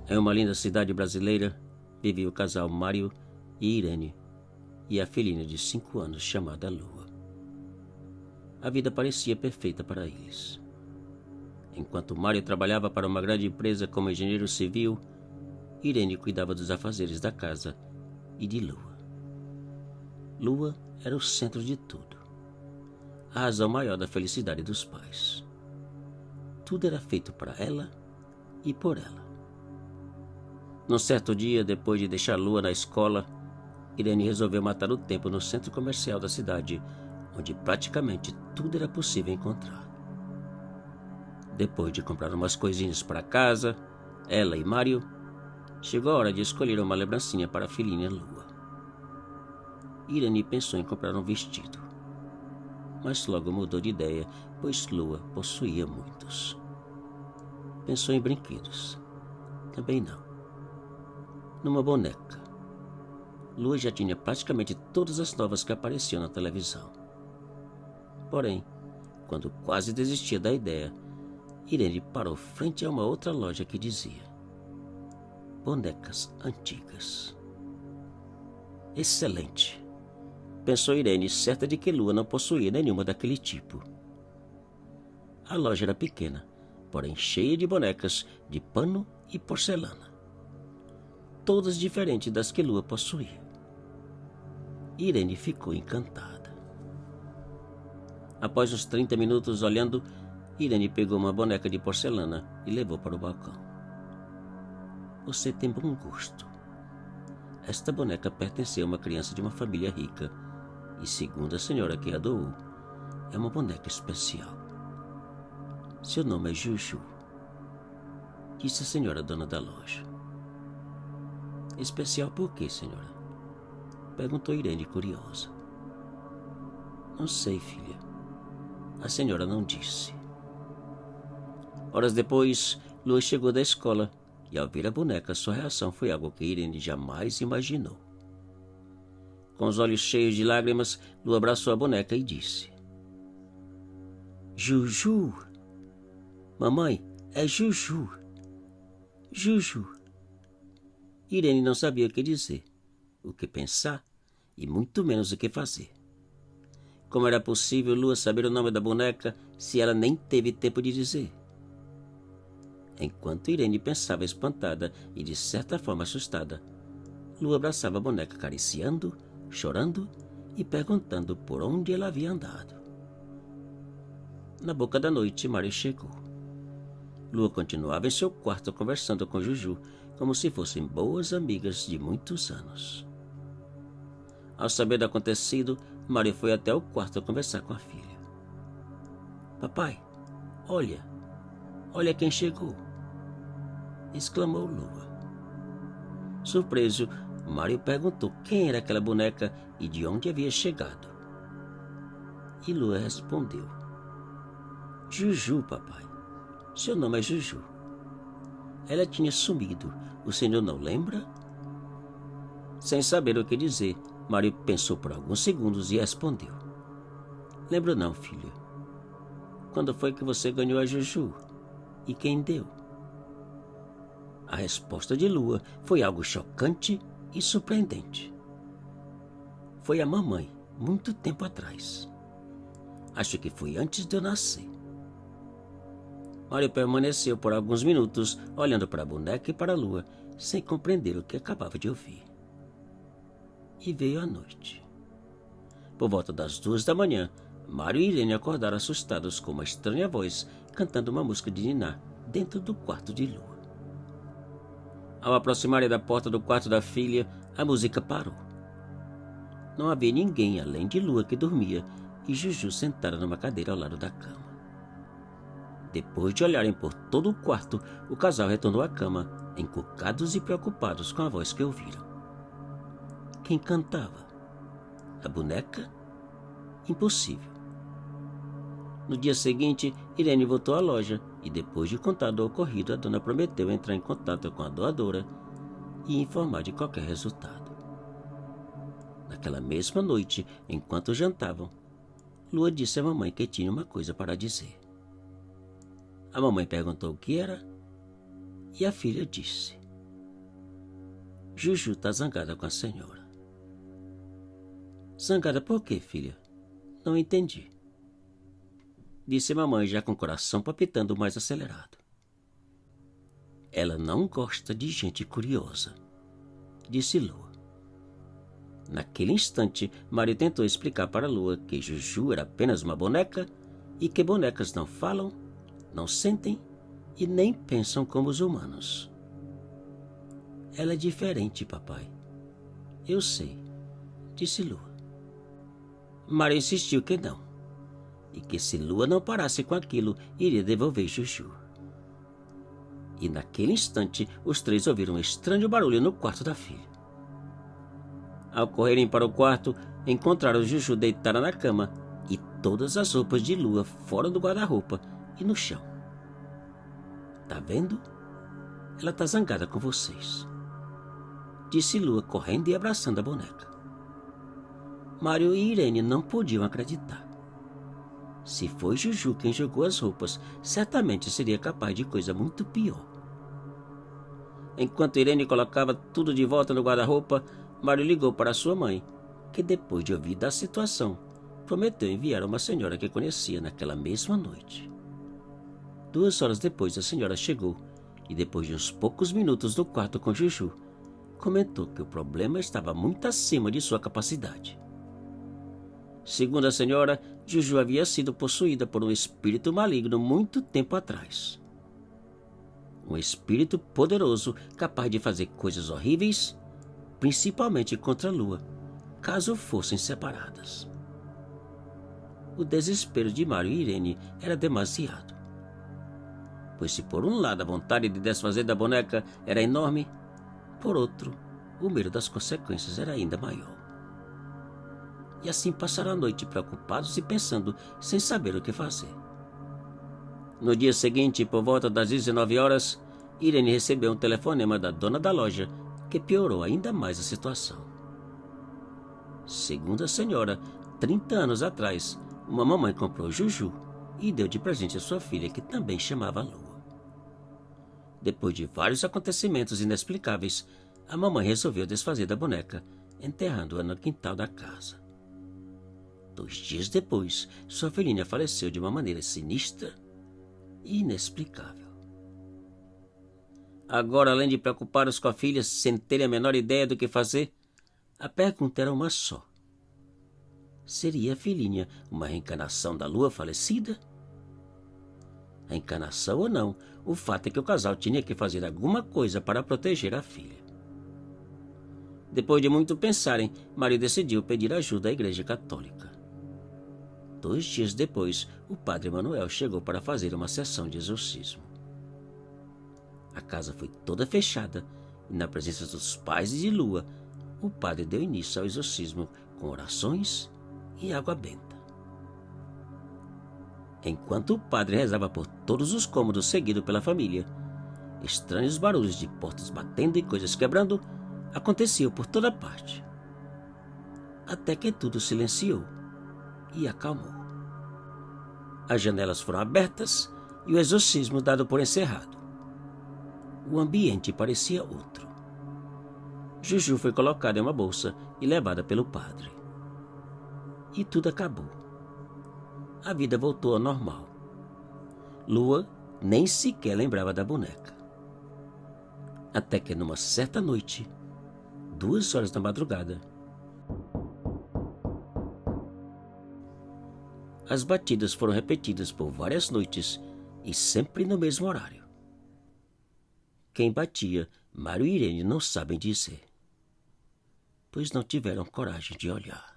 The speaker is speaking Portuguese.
Em uma linda cidade brasileira, vivia o casal Mário e Irene e a filhinha de 5 anos chamada Lua. A vida parecia perfeita para eles. Enquanto Mário trabalhava para uma grande empresa como engenheiro civil, Irene cuidava dos afazeres da casa e de Lua. Lua era o centro de tudo, a razão maior da felicidade dos pais. Tudo era feito para ela e por ela. Num certo dia, depois de deixar Lua na escola, Irene resolveu matar o tempo no centro comercial da cidade, onde praticamente tudo era possível encontrar. Depois de comprar umas coisinhas para casa, ela e Mário, chegou a hora de escolher uma lembrancinha para a filhinha Lua. Irene pensou em comprar um vestido, mas logo mudou de ideia, pois Lua possuía muitos. Pensou em brinquedos. Também não. Numa boneca. Lua já tinha praticamente todas as novas que apareciam na televisão. Porém, quando quase desistia da ideia, Irene parou frente a uma outra loja que dizia: bonecas antigas. Excelente, pensou Irene, certa de que Lua não possuía nenhuma daquele tipo. A loja era pequena, porém cheia de bonecas de pano e porcelana, todas diferentes das que Lua possuía. Irene ficou encantada. Após uns 30 minutos olhando, Irene pegou uma boneca de porcelana e levou para o balcão. Você tem bom gosto. Esta boneca pertenceu a uma criança de uma família rica e, segundo a senhora que a doou, é uma boneca especial. Seu nome é Juju, disse a senhora dona da loja. Especial por quê, senhora? Perguntou Irene, curiosa. Não sei, filha. A senhora não disse. Horas depois, Lua chegou da escola e, ao ver a boneca, sua reação foi algo que Irene jamais imaginou. Com os olhos cheios de lágrimas, Lua abraçou a boneca e disse: Juju! Mamãe, é Juju! Juju! Irene não sabia o que dizer, o que pensar e muito menos o que fazer. Como era possível Lua saber o nome da boneca se ela nem teve tempo de dizer? Enquanto Irene pensava espantada e de certa forma assustada, Lua abraçava a boneca acariciando, chorando e perguntando por onde ela havia andado. Na boca da noite, Mário chegou. Lua continuava em seu quarto conversando com Juju como se fossem boas amigas de muitos anos. Ao saber do acontecido, Mário foi até o quarto conversar com a filha. Papai, olha quem chegou! Exclamou Lua. Surpreso, Mário perguntou quem era aquela boneca e de onde havia chegado. E Lua respondeu: Juju, papai. Seu nome é Juju. Ela tinha sumido. O senhor não lembra? Sem saber o que dizer, Mário pensou por alguns segundos e respondeu: Lembro não, filho. Quando foi que você ganhou a Juju? E quem deu? A resposta de Lua foi algo chocante e surpreendente. Foi a mamãe, muito tempo atrás. Acho que foi antes de eu nascer. Mário permaneceu por alguns minutos olhando para a boneca e para a Lua, sem compreender o que acabava de ouvir. E veio a noite. Por volta das 2 da manhã, Mário e Irene acordaram assustados com uma estranha voz cantando uma música de niná dentro do quarto de Lua. Ao aproximarem da porta do quarto da filha, a música parou. Não havia ninguém além de Lua que dormia e Juju sentada numa cadeira ao lado da cama. Depois de olharem por todo o quarto, o casal retornou à cama, encucados e preocupados com a voz que ouviram. Quem cantava? A boneca? Impossível. No dia seguinte, Irene voltou à loja e, depois de contar do ocorrido, a dona prometeu entrar em contato com a doadora e informar de qualquer resultado. Naquela mesma noite, enquanto jantavam, Lua disse à mamãe que tinha uma coisa para dizer. A mamãe perguntou o que era e a filha disse: Juju tá zangada com a senhora. Zangada por quê, filha? Não entendi. Disse mamãe já com o coração palpitando mais acelerado. Ela não gosta de gente curiosa, disse Lua. Naquele instante, Mário tentou explicar para Lua que Juju era apenas uma boneca e que bonecas não falam, não sentem e nem pensam como os humanos. Ela é diferente, papai. Eu sei, disse Lua. Mário insistiu que não, e que se Lua não parasse com aquilo, iria devolver Juju. E naquele instante, os três ouviram um estranho barulho no quarto da filha. Ao correrem para o quarto, encontraram Juju deitada na cama e todas as roupas de Lua fora do guarda-roupa e no chão. Tá vendo? Ela tá zangada com vocês, disse Lua correndo e abraçando a boneca. Mário e Irene não podiam acreditar. Se foi Juju quem jogou as roupas, certamente seria capaz de coisa muito pior. Enquanto Irene colocava tudo de volta no guarda-roupa, Mário ligou para sua mãe, que depois de ouvir da situação, prometeu enviar uma senhora que conhecia naquela mesma noite. 2 horas depois, a senhora chegou e, depois de uns poucos minutos no quarto com Juju, comentou que o problema estava muito acima de sua capacidade. Segundo a senhora, Juju havia sido possuída por um espírito maligno muito tempo atrás. Um espírito poderoso capaz de fazer coisas horríveis, principalmente contra a Lua, caso fossem separadas. O desespero de Mário e Irene era demasiado. Pois se por um lado a vontade de desfazer da boneca era enorme, por outro, o medo das consequências era ainda maior. E assim passaram a noite preocupados e pensando, sem saber o que fazer. No dia seguinte, por volta das 19 horas, Irene recebeu um telefonema da dona da loja, que piorou ainda mais a situação. Segundo a senhora, 30 anos atrás, uma mamãe comprou Juju e deu de presente a sua filha, que também chamava Lua. Depois de vários acontecimentos inexplicáveis, a mamãe resolveu desfazer da boneca, enterrando-a no quintal da casa. 2 dias depois, sua filhinha faleceu de uma maneira sinistra e inexplicável. Agora, além de preocupar-os com a filha sem terem a menor ideia do que fazer, a pergunta era uma só. Seria a filhinha uma reencarnação da Lua falecida? A encarnação ou não, o fato é que o casal tinha que fazer alguma coisa para proteger a filha. Depois de muito pensarem, Mário decidiu pedir ajuda à Igreja Católica. 2 dias depois, o padre Manuel chegou para fazer uma sessão de exorcismo. A casa foi toda fechada e, na presença dos pais de Lua, o padre deu início ao exorcismo com orações e água benta. Enquanto o padre rezava por todos os cômodos seguido pela família, estranhos barulhos de portas batendo e coisas quebrando aconteciam por toda parte. Até que tudo silenciou e acalmou. As janelas foram abertas e o exorcismo dado por encerrado. O ambiente parecia outro. Juju foi colocada em uma bolsa e levada pelo padre. E tudo acabou. A vida voltou ao normal. Lua nem sequer lembrava da boneca. Até que numa certa noite, 2 horas da madrugada, as batidas foram repetidas por várias noites e sempre no mesmo horário. Quem batia, Mário e Irene não sabem dizer, pois não tiveram coragem de olhar.